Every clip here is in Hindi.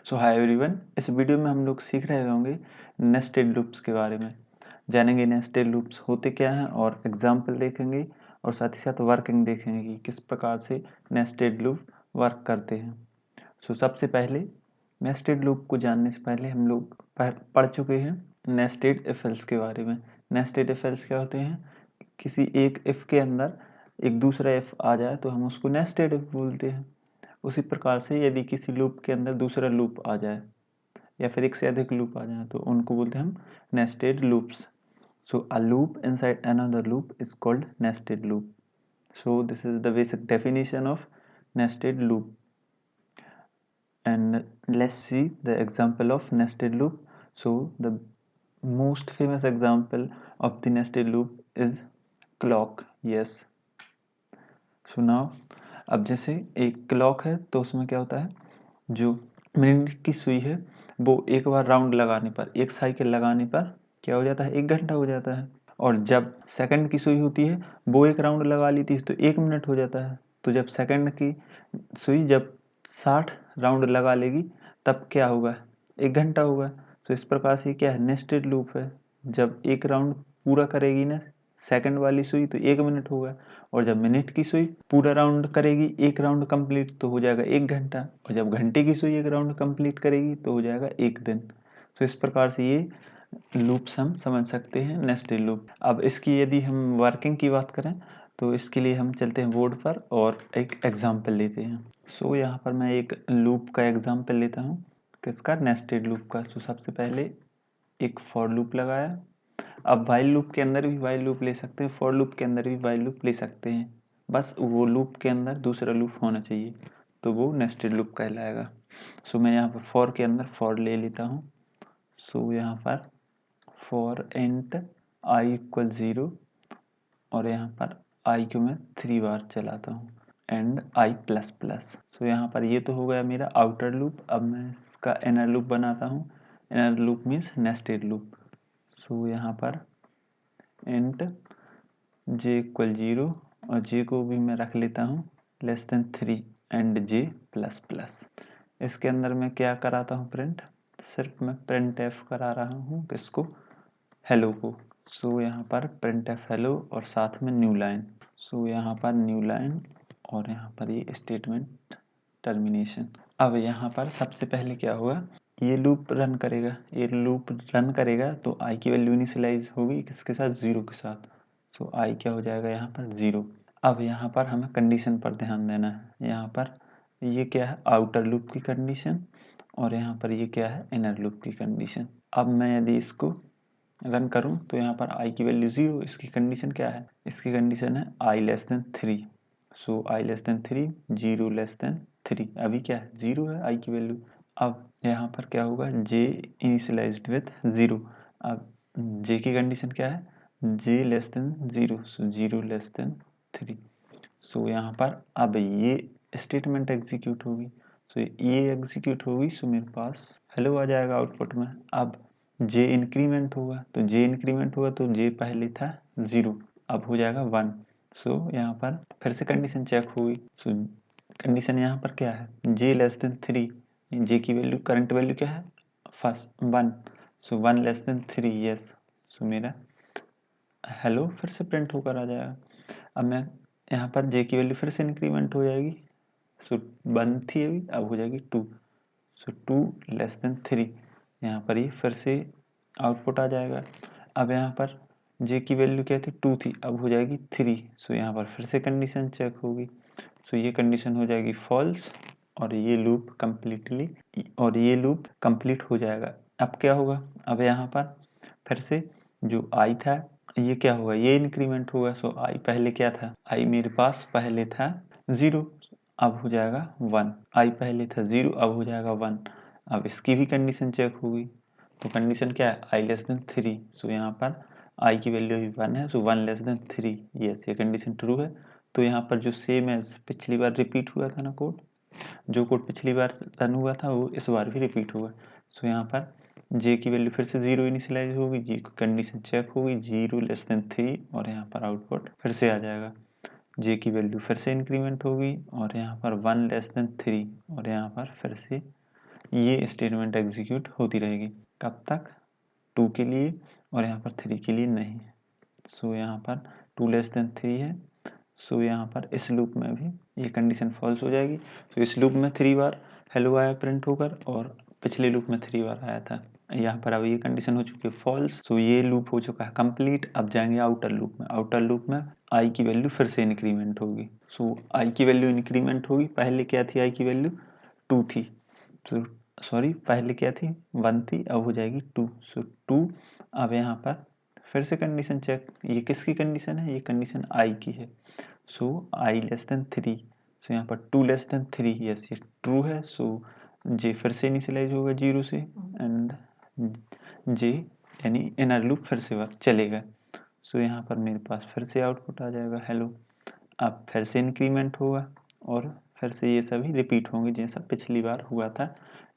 सो हाय एवरीवन, इस वीडियो में हम लोग सीख रहे होंगे नेस्टेड लूप्स के बारे में। जानेंगे नेस्टेड लूप्स होते क्या हैं और एग्जाम्पल देखेंगे और साथ ही साथ वर्किंग देखेंगे कि किस प्रकार से नेस्टेड लूप वर्क करते हैं। सो सबसे पहले नेस्टेड लूप को जानने से पहले हम लोग पढ़ चुके हैं नेस्टेड इफ एल्स के बारे में। नेस्टेड इफ एल्स क्या होते हैं? किसी एक इफ के अंदर एक दूसरा इफ आ जाए तो हम उसको नेस्टेड इफ बोलते हैं। उसी प्रकार से यदि किसी लूप के अंदर दूसरा लूप आ जाए या फिर एक से अधिक लूप आ जाए तो उनको बोलते हैं हम nested loops. So a loop inside another loop is called nested loop. So this is the basic definition of nested loop. And let's see the example of nested loop. So the most famous example of the nested loop is clock. Yes. So now अब जैसे एक क्लॉक है तो उसमें क्या होता है, जो मिनट की सुई है वो एक बार राउंड लगाने पर, एक साइकिल लगाने पर क्या हो जाता है, 1 घंटा हो जाता है। और जब सेकंड की सुई होती है वो एक राउंड लगा लेती है तो 1 मिनट हो जाता है। तो जब सेकंड की सुई जब 60 राउंड लगा लेगी तब क्या होगा, 1 घंटा होगा। तो इस प्रकार से क्या है, नेस्टेड लूप है। जब एक राउंड पूरा करेगी ना सेकंड वाली सुई तो 1 मिनट होगा, और जब मिनट की सुई पूरा राउंड करेगी, एक राउंड कंप्लीट, तो हो जाएगा 1 घंटा, और जब घंटे की सुई एक राउंड कंप्लीट करेगी तो हो जाएगा 1 दिन। तो इस प्रकार से ये लूप्स हम समझ सकते हैं, नेस्टेड लूप। अब इसकी यदि हम वर्किंग की बात करें तो इसके लिए हम चलते हैं बोर्ड पर और एक एग्जाम्पल लेते हैं। सो यहाँ पर मैं एक लूप का एग्जाम्पल लेता हूँ, किसका, नेस्टेड लूप का। सो सबसे पहले एक फॉर लूप लगाया। अब वाइल लूप के अंदर भी वाइल लूप ले सकते हैं, फॉर लूप के अंदर भी वाइल लूप ले सकते हैं, बस वो लूप के अंदर दूसरा लूप होना चाहिए तो वो नेस्टेड लूप कहलाएगा। सो मैं यहाँ पर फॉर के अंदर फॉर ले लेता हूँ। सो यहाँ पर फॉर इंट आई इक्वल 0, और यहाँ पर आई को मैं 3 बार चलाता हूँ, एंड आई प्लस प्लस। सो यहाँ पर ये तो हो गया मेरा आउटर लूप। अब मैं इसका इनर लूप बनाता हूँ। Inner loop means nested loop. So यहाँ पर इंट जे इक्वल 0, और जे को भी मैं रख लेता हूँ less than 3, and J plus plus. इसके अंदर मैं क्या कराता हूँ, प्रिंट, सिर्फ मैं प्रिंट एफ करा रहा हूँ, किसको, हेलो को। सो यहाँ पर प्रिंट एफ हेलो और साथ में न्यू लाइन। सो यहाँ पर न्यू लाइन और यहाँ पर ये स्टेटमेंट टर्मिनेशन। अब यहाँ पर सबसे पहले क्या होगा, ये लूप रन करेगा। ये लूप रन करेगा तो आई की वैल्यू इनिशियलाइज होगी किसके साथ, 0 के साथ। सो आई क्या हो जाएगा यहाँ पर 0। अब यहाँ पर हमें कंडीशन पर ध्यान देना है। यहाँ पर ये क्या है, आउटर लूप की कंडीशन, और यहाँ पर ये क्या है, इनर लूप की कंडीशन। अब मैं यदि इसको रन करूँ तो यहाँ पर आई की वैल्यू 0, इसकी कंडीशन क्या है, इसकी कंडीशन है आई लेस देन 3। सो आई लेस देन 3, 0 लेस देन 3, अभी क्या है, 0 है आई की वैल्यू। अब यहाँ पर क्या होगा, जे इनिशियलाइज्ड विथ 0। अब जे की कंडीशन क्या है, जे लेस देन 0, सो 0 लेस देन 3। सो यहाँ पर अब ये स्टेटमेंट एग्जीक्यूट होगी। सो ये एग्जीक्यूट होगी, सो मेरे पास हेलो आ जाएगा आउटपुट में। अब जे इंक्रीमेंट होगा, तो जे इंक्रीमेंट हुआ तो जे पहले था 0, अब हो जाएगा 1। सो यहाँ पर फिर से कंडीशन चेक होगी। सो कंडीशन यहाँ पर क्या है, जे लेस देन 3, जे की वैल्यू करंट वैल्यू क्या है, फर्स्ट 1, सो 1 लेस देन 3, यस। सो मेरा हेलो फिर से प्रिंट होकर आ जाएगा। अब मैं यहाँ पर जे की वैल्यू फिर से इंक्रीमेंट हो जाएगी। सो 1 थी अभी, अब हो जाएगी 2, सो 2 लेस देन 3, यहाँ पर ये फिर से आउटपुट आ जाएगा। अब यहाँ पर जे की वैल्यू क्या थी, 2 थी, अब हो जाएगी 3। सो यहाँ पर फिर से कंडीशन चेक होगी। सो ये कंडीशन हो जाएगी फॉल्स, और ये लूप कंप्लीट हो जाएगा। अब क्या होगा, अब यहाँ पर फिर से जो आई था ये क्या होगा, ये इंक्रीमेंट होगा। सो आई पहले क्या था, आई मेरे पास पहले था 0, अब हो जाएगा 1। आई पहले था 0, अब हो जाएगा 1। अब इसकी भी कंडीशन चेक होगी, तो कंडीशन क्या है, आई लेस देन 3। सो यहाँ पर आई की वैल्यू भी 1 है, सो 1 लेस देन 3, यस, ये कंडीशन ट्रू है। तो यहाँ पर जो सेम एज पिछली बार रिपीट हुआ था ना कोड, जो कोड पिछली बार रन हुआ था वो इस बार भी रिपीट हुआ। सो यहाँ पर जे की वैल्यू फिर से 0 इनिशियलाइज होगी, जी कंडीशन चेक होगी, 0 लेस देन 3, और यहाँ पर आउटपुट फिर से आ जाएगा। जे की वैल्यू फिर से इंक्रीमेंट होगी, और यहाँ पर 1 लेस देन 3, और यहाँ पर फिर से ये स्टेटमेंट एग्जीक्यूट होती रहेगी। कब तक? 2 के लिए, और यहाँ पर 3 के लिए नहीं। सो यहाँ पर 2 लेस देन 3 है, सो यहाँ पर इस लूप में भी ये कंडीशन फॉल्स हो जाएगी। तो इस लूप में 3 बार हेलो आया प्रिंट होकर, और पिछले लूप में 3 बार आया था। यहाँ पर अब ये कंडीशन हो चुकी है फॉल्स। तो ये लूप हो चुका है कंप्लीट। अब जाएंगे आउटर लूप में। आउटर लूप में आई की वैल्यू फिर से इंक्रीमेंट होगी। सो आई की वैल्यू इंक्रीमेंट होगी। पहले क्या थी आई की वैल्यू? 2 थी। तो सॉरी, पहले क्या थी? 1 थी, अब हो जाएगी 2। सो 2। अब यहाँ पर फिर से कंडीशन चेक। ये किसकी कंडीशन है? ये कंडीशन आई की है। सो आई लेस देन 3। सो यहाँ पर 2 लेस देन 3, यस ये ट्रू है। सो जे फिर से इनिशियलाइज होगा 0 से, एंड जे यानी इनर लूप फिर से वर्क चलेगा। सो यहाँ पर मेरे पास फिर से आउटपुट आ जाएगा हेलो। अब फिर से इंक्रीमेंट होगा, और फिर से ये सभी रिपीट होंगे जैसा पिछली बार हुआ था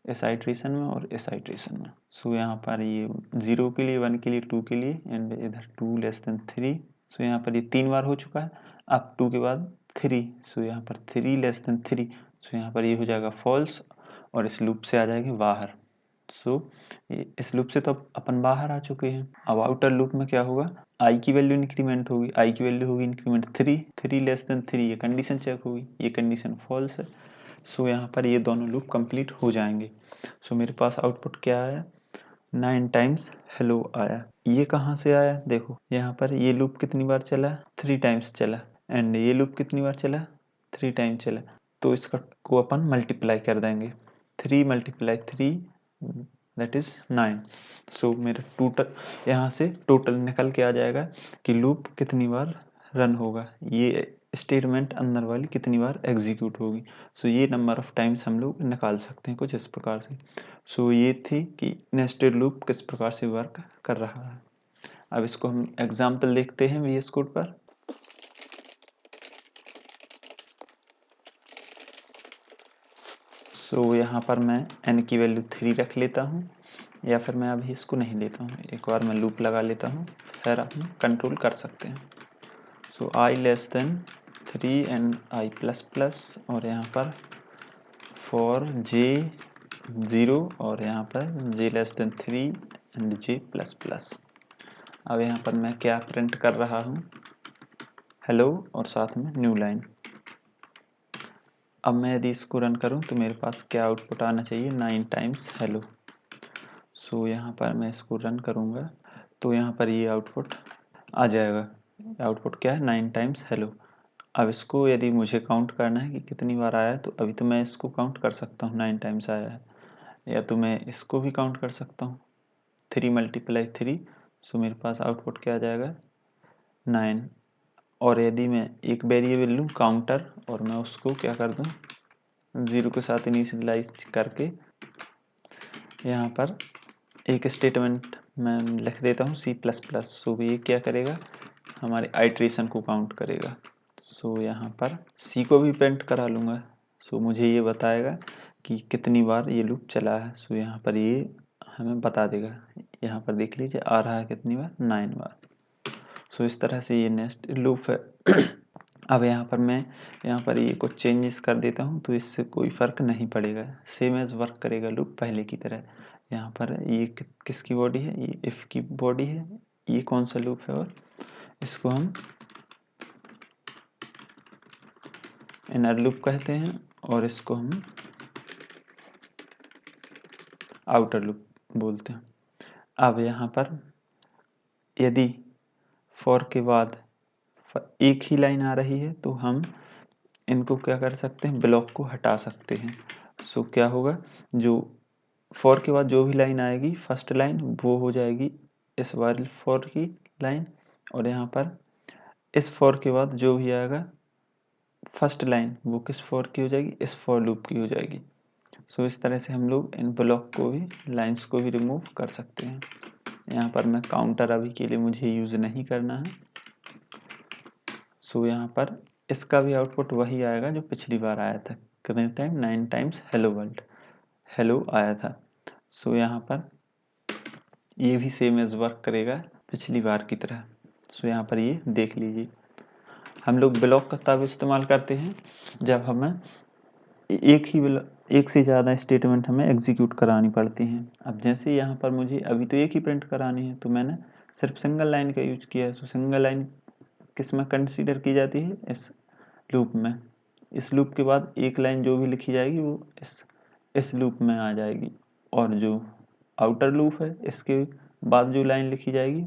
इस आइट्रेशन में और इस आइट्रेशन में। सो यहाँ पर ये 0 के लिए, 1 के लिए, 2 के लिए, एंड इधर 2 लेस देन 3। सो यहाँ पर ये 3 बार हो चुका है। अब 2 के बाद 3, सो यहाँ पर 3 लेस देन 3। सो यहाँ पर ये हो जाएगा फॉल्स, और इस लूप से आ जाएंगे बाहर। सो इस लूप से तो अपन बाहर आ चुके हैं। अब आउटर लूप में क्या होगा? आई की वैल्यू इंक्रीमेंट होगी। आई की वैल्यू होगी इंक्रीमेंट 3। 3 लेस देन 3, ये कंडीशन चेक होगी, ये कंडीशन फॉल्स है। सो यहाँ पर ये दोनों लूप कंप्लीट हो जाएंगे। सो मेरे पास आउटपुट क्या आया? 9 टाइम्स हेलो आया। ये कहाँ से आया? देखो यहाँ पर ये लूप कितनी बार चला? 3 टाइम्स चला। एंड ये लूप कितनी बार चला? 3 टाइम चला। तो इसका को अपन मल्टीप्लाई कर देंगे। 3 मल्टीप्लाई 3 दैट इज 9। सो मेरा टोटल यहाँ से टोटल निकल के आ जाएगा कि लूप कितनी बार रन होगा, ये स्टेटमेंट अंदर वाली कितनी बार एग्जीक्यूट होगी। सो ये नंबर ऑफ टाइम्स हम लोग निकाल सकते हैं कुछ इस प्रकार से। सो ये थी कि नेस्टेड लूप किस प्रकार से वर्क कर रहा है। अब इसको हम एग्जाम्पल देखते हैं VS कोड पर। सो यहाँ पर मैं n की वैल्यू 3 रख लेता हूँ, या फिर मैं अभी इसको नहीं लेता हूँ, एक बार मैं लूप लगा लेता हूँ, फिर हम कंट्रोल कर सकते हैं। सो i less than 3 and i plus plus, और यहाँ पर फॉर j 0, और यहाँ पर j less than 3 and j plus plus. अब यहाँ पर मैं क्या प्रिंट कर रहा हूँ? हेलो, और साथ में न्यू लाइन। अब मैं यदि इसको रन करूं तो मेरे पास क्या आउटपुट आना चाहिए? 9 टाइम्स हेलो। सो यहाँ पर मैं इसको रन करूँगा तो यहाँ पर ये आउटपुट आ जाएगा। आउटपुट क्या है? 9 टाइम्स हेलो। अब इसको यदि मुझे काउंट करना है कि कितनी बार आया है, तो अभी तो मैं इसको काउंट कर सकता हूँ 9 टाइम्स आया है, या तो मैं इसको भी काउंट कर सकता हूँ 3 मल्टीप्लाई 3। सो मेरे पास आउटपुट क्या आ जाएगा? 9। और यदि मैं एक वेरिएबल लूँ काउंटर, और मैं उसको क्या कर दूँ 0 के साथ इनिशियलाइज करके यहाँ पर एक स्टेटमेंट मैं लिख देता हूँ C++। सो ये क्या करेगा? हमारे आइट्रेशन को काउंट करेगा। सो यहाँ पर C को भी प्रिंट करा लूँगा। सो मुझे ये बताएगा कि कितनी बार ये लूप चला है। सो यहाँ पर ये हमें बता देगा। यहाँ पर देख लीजिए आ रहा है कितनी बार? 9 बार। सो इस तरह से ये नेक्स्ट लूप है। अब यहाँ पर मैं यहाँ पर ये कुछ चेंजेस कर देता हूँ, तो इससे कोई फ़र्क नहीं पड़ेगा, सेम एज वर्क करेगा लूप पहले की तरह। यहाँ पर ये किसकी बॉडी है? ये इफ़ की बॉडी है। ये कौन सा लूप है? और इसको हम इनर लूप कहते हैं, और इसको हम आउटर लूप बोलते हैं। अब यहाँ पर यदि फॉर के बाद एक ही लाइन आ रही है, तो हम इनको क्या कर सकते हैं? ब्लॉक को हटा सकते हैं। सो क्या होगा? जो फॉर के बाद जो भी लाइन आएगी फर्स्ट लाइन वो हो जाएगी इस वाली फॉर की लाइन, और यहाँ पर इस फॉर के बाद जो भी आएगा फर्स्ट लाइन वो किस फॉर की हो जाएगी? इस फॉर लूप की हो जाएगी। सो इस तरह से हम लोग इन ब्लॉक को भी, लाइंस को भी रिमूव कर सकते हैं। यहाँ पर मैं काउंटर अभी के लिए मुझे यूज़ नहीं करना है। सो यहाँ पर इसका भी आउटपुट वही आएगा जो पिछली बार आया था। कितने time? 9 times hello world, hello आया था। सो यहाँ पर ये भी सेम एज वर्क करेगा पिछली बार की तरह। सो यहाँ पर ये देख लीजिए, हम लोग ब्लॉक का तब इस्तेमाल करते हैं जब हमें एक से ज़्यादा स्टेटमेंट हमें एग्जीक्यूट करानी पड़ती हैं। अब जैसे यहाँ पर मुझे अभी तो एक ही प्रिंट करानी है, तो मैंने सिर्फ सिंगल लाइन का यूज किया है। तो सिंगल लाइन किस में कंसीडर की जाती है? इस लूप में। इस लूप के बाद एक लाइन जो भी लिखी जाएगी वो इस लूप में आ जाएगी, और जो आउटर लूप है इसके बाद जो लाइन लिखी जाएगी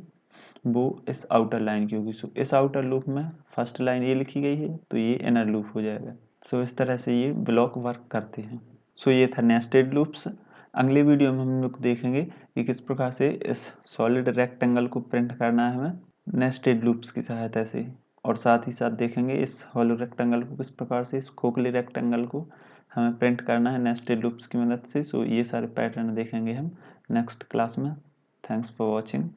वो इस आउटर लाइन की होगी। सो इस आउटर लूप में फर्स्ट लाइन ये लिखी गई है तो ये इनर लूप हो जाएगा। सो इस तरह से ये ब्लॉक वर्क करते हैं। सो ये था नेस्टेड लूप्स। अगले वीडियो में हम लोग देखेंगे कि किस प्रकार से इस सॉलिड रेक्टेंगल को प्रिंट करना है हमें नेस्टेड लूप्स की सहायता से, और साथ ही साथ देखेंगे इस हॉलो रेक्टेंगल को किस प्रकार से, इस खोखले रेक्टेंगल को हमें प्रिंट करना है नेस्टेड लूप्स की मदद से। सो ये सारे पैटर्न देखेंगे हम नेक्स्ट क्लास में। Thanks for watching.